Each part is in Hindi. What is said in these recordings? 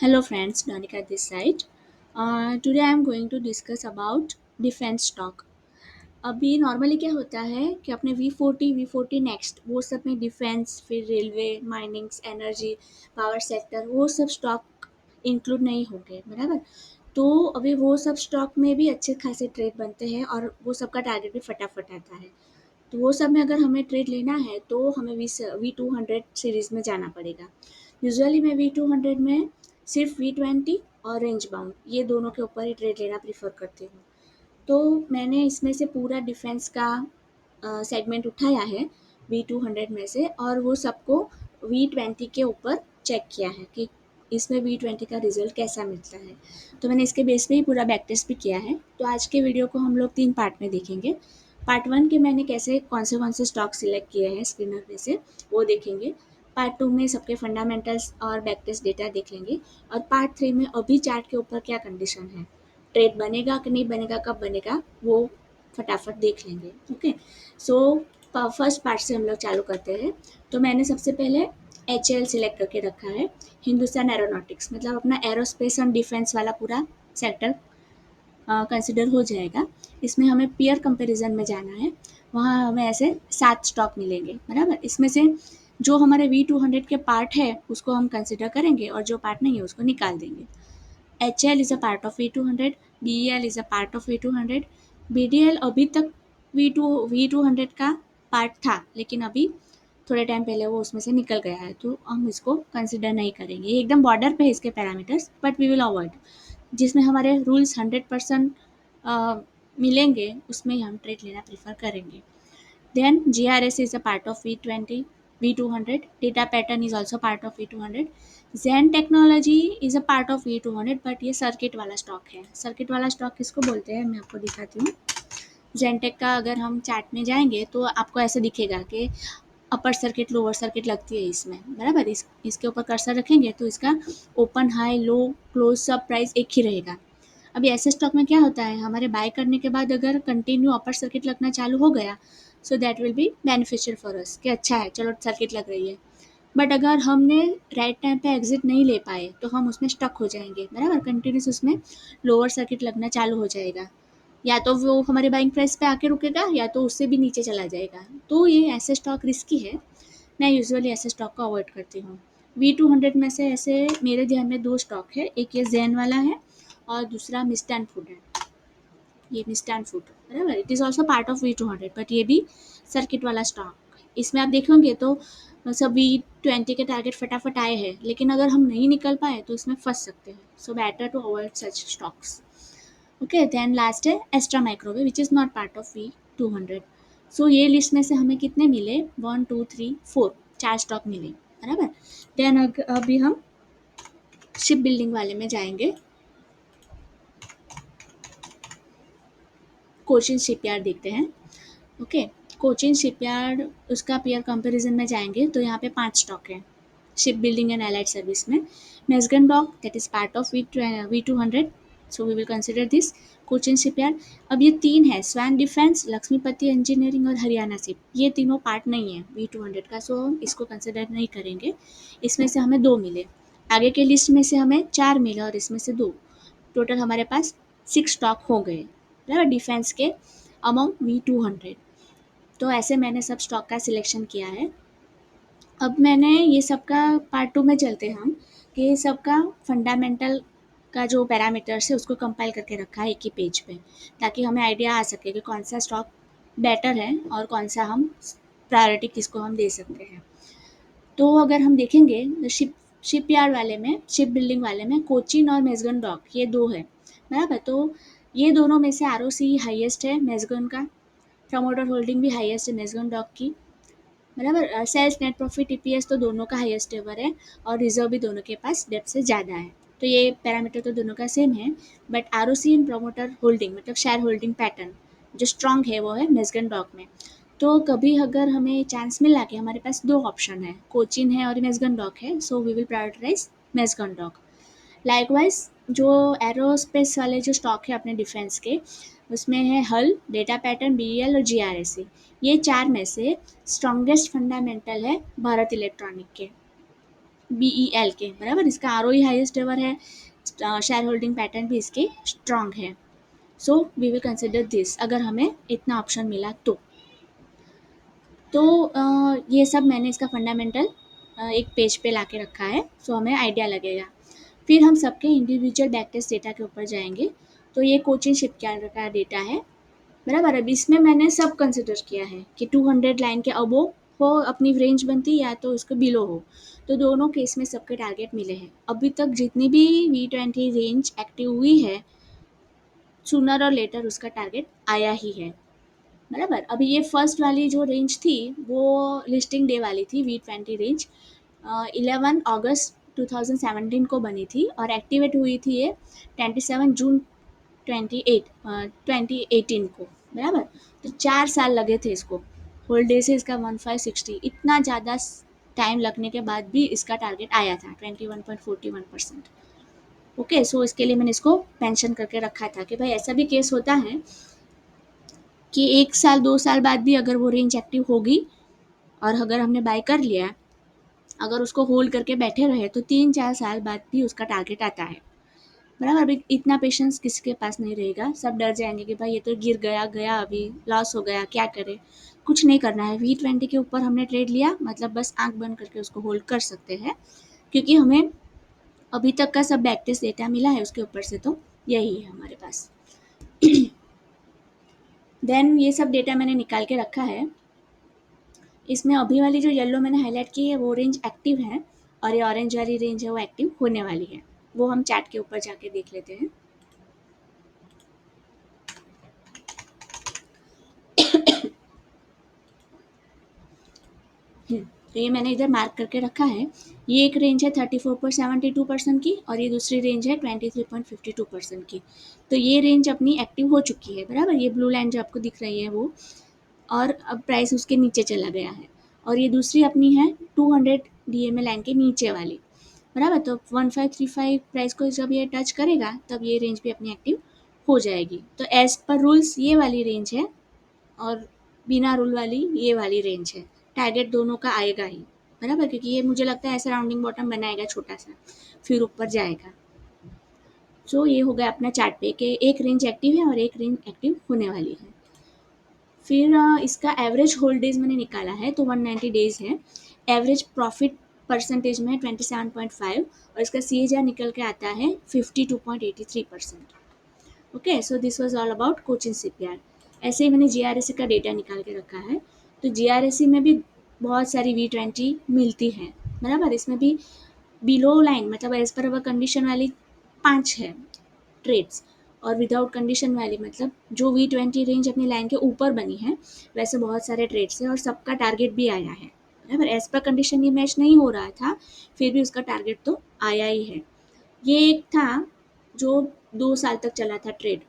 Hello friends, Danika this side. Today I am going to discuss about defence stock. अभी नॉर्मली क्या होता है कि अपने वी फोर्टी नेक्स्ट वो सब में डिफेंस, फिर railway, minings, energy, power sector वो सब स्टॉक इंक्लूड नहीं होंगे, बराबर। तो अभी वो सब स्टॉक में भी अच्छे खासे ट्रेड बनते हैं और वो सब का टारगेट भी फटाफट आता है। तो वो सब में अगर हमें ट्रेड लेना है तो हमें वी 200 सीरीज़ में जाना पड़ेगा। यूजुअली मैं वी 200 में सिर्फ वी 20 और रेंज बाउंड ये दोनों के ऊपर ही ट्रेड लेना प्रीफर करती हूँ। तो मैंने इसमें से पूरा डिफेंस का सेगमेंट उठाया है वी 200 में से, और वो सबको वी 20 के ऊपर चेक किया है कि इसमें वी 20 का रिजल्ट कैसा मिलता है। तो मैंने इसके बेस पे ही पूरा बैक टेस्ट भी किया है। तो आज के वीडियो को हम लोग 3 पार्ट में देखेंगे। पार्ट 1 के मैंने कैसे कौन से स्टॉक सिलेक्ट किए हैं स्क्रीनर में से वो देखेंगे। पार्ट 2 में सबके फंडामेंटल्स और बैक टेस्ट डेटा देख लेंगे। और पार्ट 3 में अभी चार्ट के ऊपर क्या कंडीशन है, ट्रेड बनेगा कि नहीं बनेगा, कब बनेगा, वो फटाफट देख लेंगे। ओके, सो फर्स्ट पार्ट से हम लोग चालू करते हैं। तो मैंने सबसे पहले HAL सिलेक्ट करके रखा है, हिंदुस्तान एरोनॉटिक्स, मतलब अपना एरोस्पेस एंड डिफेंस वाला पूरा सेक्टर कंसिडर हो जाएगा। इसमें हमें पीयर कंपैरिजन में जाना है, वहाँ हमें ऐसे 7 स्टॉक मिलेंगे, बराबर। इसमें से जो हमारे वी 200 के पार्ट है उसको हम कंसिडर करेंगे और जो पार्ट नहीं है उसको निकाल देंगे। HL is a part of V 200, BEL is a part of V 200। BDL अभी तक वी 200 का पार्ट था, लेकिन अभी थोड़े टाइम पहले वो उसमें से निकल गया है, तो हम इसको कंसिडर नहीं करेंगे। ये एकदम बॉर्डर पे है इसके parameters, but we will avoid. जिसमें हमारे रूल्स 100% मिलेंगे उसमें ही हम ट्रेड लेना प्रीफर करेंगे। Then GRS is a part of V20, V 200. Data pattern is also part of V 200. Zen Technology is a part of V 200, but ये सर्किट वाला स्टॉक है। सर्किट वाला स्टॉक किसको बोलते हैं मैं आपको दिखाती हूँ। जेनटेक का अगर हम चार्ट में जाएंगे तो आपको ऐसे दिखेगा कि अपर सर्किट, लोअर सर्किट लगती है इसमें, बराबर। इसके ऊपर कर्सर रखेंगे तो इसका ओपन, हाई, लो, क्लोज सब प्राइस एक ही रहेगा। अभी ऐसे स्टॉक में क्या होता है, हमारे बाय करने के बाद अगर कंटिन्यू अपर सर्किट लगना चालू हो गया, so that will be beneficial for us, कि अच्छा है चलो सर्किट लग रही है। बट अगर हमने राइट टाइम पे एग्जिट नहीं ले पाए तो हम उसमें स्टक हो जाएंगे, बराबर। कंटिन्यूस उसमें लोअर सर्किट लगना चालू हो जाएगा, या तो वो हमारे बाइंग प्राइस पे आके रुकेगा या तो उससे भी नीचे चला जाएगा। तो ये ऐसे स्टॉक रिस्की है, मैं यूजुअली ऐसे स्टॉक को अवॉइड करती हूँ। वी 200 में से ऐसे मेरे ध्यान में 2 स्टॉक है, एक ये जैन वाला है और दूसरा मिस्टैन फूड है। ये मिस्टैन फूड, बराबर, it is also part of V 200, but ये भी सर्किट वाला स्टॉक। इसमें आप देखोगे तो सब वी 20 के टारगेट फटाफट आए हैं, लेकिन अगर हम नहीं निकल पाए तो इसमें फंस सकते हैं। So better to avoid such stocks. Okay, then last है Astra Microwave which is not part of V 200। So ये लिस्ट में से हमें कितने मिले, 1 2 3 4, 4 स्टॉक मिले, बराबर। देन अभी हम शिप बिल्डिंग वाले में जाएंगे। कोचिन शिपयार्ड देखते हैं। ओके, कोचिन शिपयार्ड, उसका पेयर कंपैरिजन में जाएंगे तो यहाँ पे 5 स्टॉक है ship building and allied service में। Mazagon dock that is part of V 200, so we will consider this. Cochin shipyard, अब ये 3 है, स्वैन डिफेंस, लक्ष्मीपति इंजीनियरिंग और हरियाणा शिप, ये तीनों पार्ट नहीं है वी 200 का, सो हम इसको कंसिडर नहीं करेंगे। इसमें से हमें 2 मिले, आगे के लिस्ट में से हमें 4 मिले और इसमें से 2, टोटल हमारे पास 6 स्टॉक हो गए, बराबर, डिफेंस के अमंग वी 200। तो ऐसे मैंने सब स्टॉक का सिलेक्शन किया है। अब मैंने ये सबका पार्ट 2 में चलते हैं हम, कि सबका फंडामेंटल का जो पैरामीटर्स है उसको कंपाइल करके रखा है एक ही पेज पे, ताकि हमें आइडिया आ सके कि कौन सा स्टॉक बेटर है और कौन सा हम प्रायोरिटी किसको हम दे सकते हैं। तो अगर हम देखेंगे तो शिप यार्ड वाले में, शिप बिल्डिंग वाले में कोचिन और मेजगन डॉक ये 2 है, बराबर। तो ये दोनों में से ROC हाईएस्ट है मेजगन का, प्रमोटर होल्डिंग भी हाईएस्ट है मेजगन डॉक की, बराबर। सेल्स, नेट प्रॉफिट, EPS तो दोनों का हाईएस्ट एवर है और रिजर्व भी दोनों के पास डेप्थ से ज़्यादा है। तो ये पैरामीटर तो दोनों का सेम है, but ROC in promoter holding मतलब शेयर होल्डिंग पैटर्न जो स्ट्रांग है वो है मेजगन डॉक में। तो कभी अगर हमें चांस मिला कि हमारे पास 2 ऑप्शन है, कोचिन है और मेजगन डॉक है, so we will prioritise Mazagon dock. Likewise जो एरोस्पेस वाले जो स्टॉक है अपने डिफेंस के, उसमें है हल, डेटा पैटर्न, BEL और GRSC। ये 4 में से स्ट्रॉन्गेस्ट फंडामेंटल है भारत इलेक्ट्रॉनिक के, BEL के बराबर, इसका ROE हाईएस्ट एवर है, शेयर होल्डिंग पैटर्न भी इसके स्ट्रांग है। So we will consider this, अगर हमें इतना ऑप्शन मिला तो ये सब मैंने इसका फंडामेंटल एक पेज पे ला के रखा है, सो हमें आइडिया लगेगा। फिर हम सबके इंडिविजुअल बैक टेस्ट डेटा के ऊपर जाएंगे। तो ये कोचिंग शिपयार्ड का डेटा है बराबर। अब इसमें मैंने सब कंसिडर किया है कि 200 लाइन के अबो हो अपनी रेंज बनती, या तो उसके बिलो हो। तो दोनों केस में सबके टारगेट मिले हैं। अभी तक जितनी भी V20 रेंज एक्टिव हुई है, सूनर और लेटर उसका टारगेट आया ही है बराबर। अभी ये फर्स्ट वाली जो रेंज थी वो लिस्टिंग डे वाली थी, V20 रेंज 11 अगस्त 2017 को बनी थी और एक्टिवेट हुई थी ये 27 जून 2018 को बराबर। तो 4 साल लगे थे इसको, होल डे से इसका 1560, इतना ज़्यादा टाइम लगने के बाद भी इसका टारगेट आया था 21.41%। ओके, सो इसके लिए मैंने इसको मेंशन करके रखा था कि भाई ऐसा भी केस होता है कि 1 साल 2 साल बाद भी अगर वो रेंज एक्टिव होगी और अगर हमने बाय कर लिया, अगर उसको होल्ड करके बैठे रहे तो 3-4 साल बाद भी उसका टारगेट आता है बराबर। अभी इतना पेशेंस किसी के पास नहीं रहेगा, सब डर जाएंगे कि भाई ये तो गिर गया गया, अभी लॉस हो गया, क्या करे। कुछ नहीं करना है, V20 के ऊपर हमने ट्रेड लिया मतलब बस आंख बंद करके उसको होल्ड कर सकते हैं, क्योंकि हमें अभी तक का सब बैक टेस्ट डेटा मिला है उसके ऊपर से, तो यही है हमारे पास। देन ये सब डेटा मैंने निकाल के रखा है। इसमें अभी वाली जो येलो मैंने हाईलाइट की है वो रेंज एक्टिव है, और ये ऑरेंज वाली रेंज है वो एक्टिव होने वाली है। वो हम चैट के ऊपर जाके देख लेते हैं। तो ये मैंने इधर मार्क करके रखा है। ये एक रेंज है 34.72% की, और ये दूसरी रेंज है 23.52% की। तो ये रेंज अपनी एक्टिव हो चुकी है बराबर, ये ब्लू लाइन जो आपको दिख रही है वो, और अब प्राइस उसके नीचे चला गया है। और ये दूसरी अपनी है 200 DMA लाइन के नीचे वाली बराबर। तो 1535 प्राइस को जब ये टच करेगा तब ये रेंज भी अपनी एक्टिव हो जाएगी। तो एज पर रूल्स ये वाली रेंज है, और बिना रूल वाली ये वाली रेंज है। टारगेट दोनों का आएगा ही बराबर, क्योंकि ये मुझे लगता है ऐसा राउंडिंग बॉटम बनाएगा छोटा सा, फिर ऊपर जाएगा। सो ये हो गया अपना चार्ट पे कि एक रेंज एक्टिव है और एक रेंज एक्टिव होने वाली है। फिर इसका एवरेज होल्ड डेज मैंने निकाला है तो 190 डेज है। एवरेज प्रॉफिट परसेंटेज में 27.5, और इसका CAGR निकल के आता है 52.83%। Okay, so this was all about Cochin shipyard. ऐसे ही मैंने GRSE का डेटा निकाल के रखा है। तो GRSE में भी बहुत सारी V20 मिलती है बराबर। इसमें भी बिलो लाइन मतलब एज पर अवर कंडीशन वाली 5 है ट्रेड्स, और विदाउट कंडीशन वाली मतलब जो V20 रेंज अपनी लाइन के ऊपर बनी है वैसे बहुत सारे ट्रेड्स हैं, और सबका टारगेट भी आया है बराबर। एज पर कंडीशन ये मैच नहीं हो रहा था, फिर भी उसका टारगेट तो आया ही है। ये एक था जो 2 साल तक चला था ट्रेड,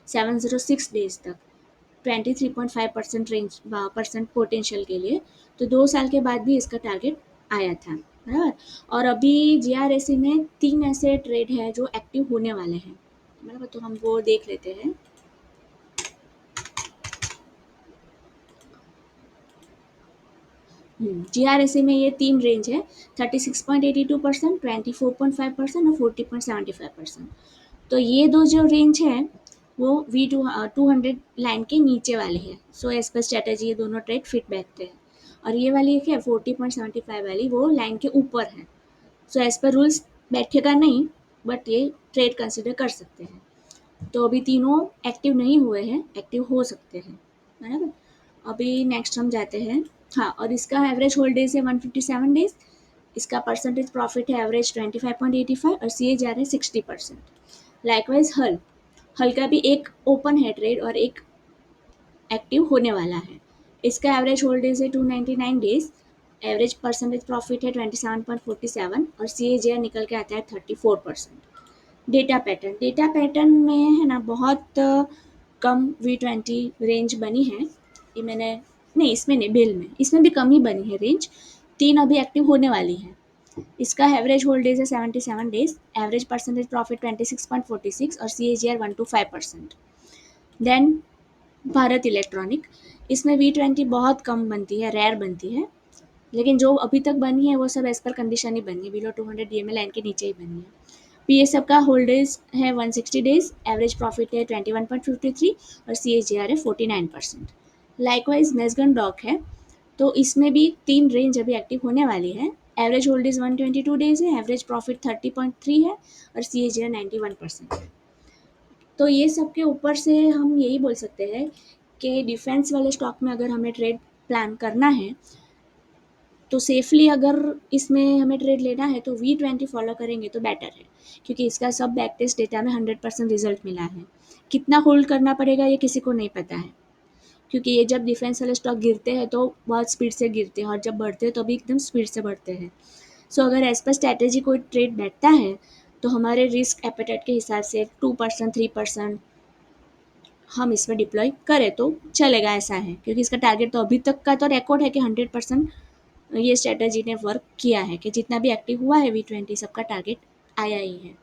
706 डेज तक, 23.5% रेंज परसेंट पोटेंशियल के लिए। तो 2 साल के बाद भी इसका टारगेट आया था बराबर। और अभी GRSE में 3 ऐसे ट्रेड है जो एक्टिव होने वाले हैं बराबर, तो हम वो देख लेते हैं। GRSE में ये 3 रेंज है, 36.82%, 24.5% और 40.75%। तो ये दो जो रेंज है वो V200 लाइन के नीचे वाली है। सो एज पर स्ट्रेटेजी ये दोनों ट्रेड फिट बैठते हैं। और ये वाली एक है 40.75 वाली, वो लाइन के ऊपर है। सो एज पर रूल्स बैठेगा नहीं, बट ये ट्रेड कंसिडर कर सकते हैं। तो अभी तीनों एक्टिव नहीं हुए हैं, एक्टिव हो सकते हैं बराबर। अभी नेक्स्ट हम जाते हैं। हाँ, और इसका एवरेज होल्ड डेज है 157 डेज। इसका परसेंटेज प्रॉफिट है एवरेज 25.85, और CAGR है 60%। लाइकवाइज हल का भी एक ओपन है ट्रेड और एक एक्टिव होने वाला है। इसका एवरेज होल्ड डेज है 299 डेज, एवरेज परसेंटेज प्रॉफिट है 27.47, और CAGR निकल के आता है 34%। डेटा पैटर्न में है ना बहुत कम V20 रेंज बनी है। ये मैंने नहीं, इसमें नहीं, बेल में इसमें भी कम ही बनी है रेंज। 3 अभी एक्टिव होने वाली है। इसका एवरेज होल्ड डेज है 77 डेज, एवरेज परसेंटेज प्रॉफिट 26.46, और CAGR 1 to 5%। Then Bharat electronic, इसमें V20 बहुत कम बनती है, रेयर बनती है। लेकिन जो अभी तक बनी है वो सब एज पर कंडीशन ही बनी है, बिलो 200 DMA लाइन के नीचे ही बनी है। पी एस एफ का होल्डेज है 160 डेज, एवरेज प्रॉफिट है 21.53 और CAGR है 49%। लाइकवाइज नेस्गन डॉक है, तो इसमें भी 3 रेंज अभी एक्टिव होने वाली है। एवरेज होल्डेज 122 डेज है, एवरेज प्रॉफिट 30.3 है और CAGR 91% है। तो ये सब के ऊपर से हम यही बोल सकते हैं कि डिफेंस वाले स्टॉक में अगर हमें ट्रेड प्लान करना है तो सेफली अगर इसमें हमें ट्रेड लेना है तो V20 फॉलो करेंगे तो बेटर है, क्योंकि इसका सब बैक टेस्ट डेटा में 100% रिजल्ट मिला है। कितना होल्ड करना पड़ेगा ये किसी को नहीं पता है, क्योंकि ये जब डिफेंस वाले स्टॉक गिरते हैं तो बहुत स्पीड से गिरते हैं और जब बढ़ते हैं तो भी एकदम स्पीड से बढ़ते हैं। सो अगर एज पर स्ट्रैटेजी कोई ट्रेड बैठता है तो हमारे रिस्क एपेटाइट के हिसाब से 2% 3% हम इसमें डिप्लॉय करें तो चलेगा, ऐसा है। क्योंकि इसका टारगेट तो अभी तक का तो रिकॉर्ड है कि 100% ये स्ट्रेटजी ने वर्क किया है, कि जितना भी एक्टिव हुआ है V20 सबका टारगेट आया ही है।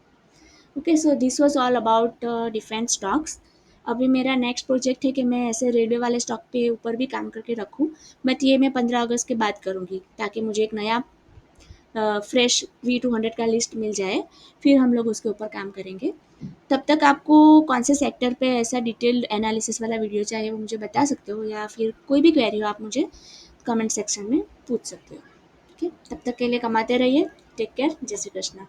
Okay, so this was all about defence stocks. अभी मेरा नेक्स्ट प्रोजेक्ट है कि मैं ऐसे रेलवे वाले स्टॉक के ऊपर भी काम करके रखूं, बट ये मैं 15 अगस्त के बाद करूँगी ताकि मुझे एक नया फ्रेश V200 का लिस्ट मिल जाए, फिर हम लोग उसके ऊपर काम करेंगे। तब तक आपको कौन से सेक्टर पे ऐसा डिटेल्ड एनालिसिस वाला वीडियो चाहिए वो मुझे बता सकते हो, या फिर कोई भी क्वेरी हो आप मुझे कमेंट सेक्शन में पूछ सकते हो। ओके, तब तक के लिए कमाते रहिए। टेक केयर, जय श्री कृष्णा।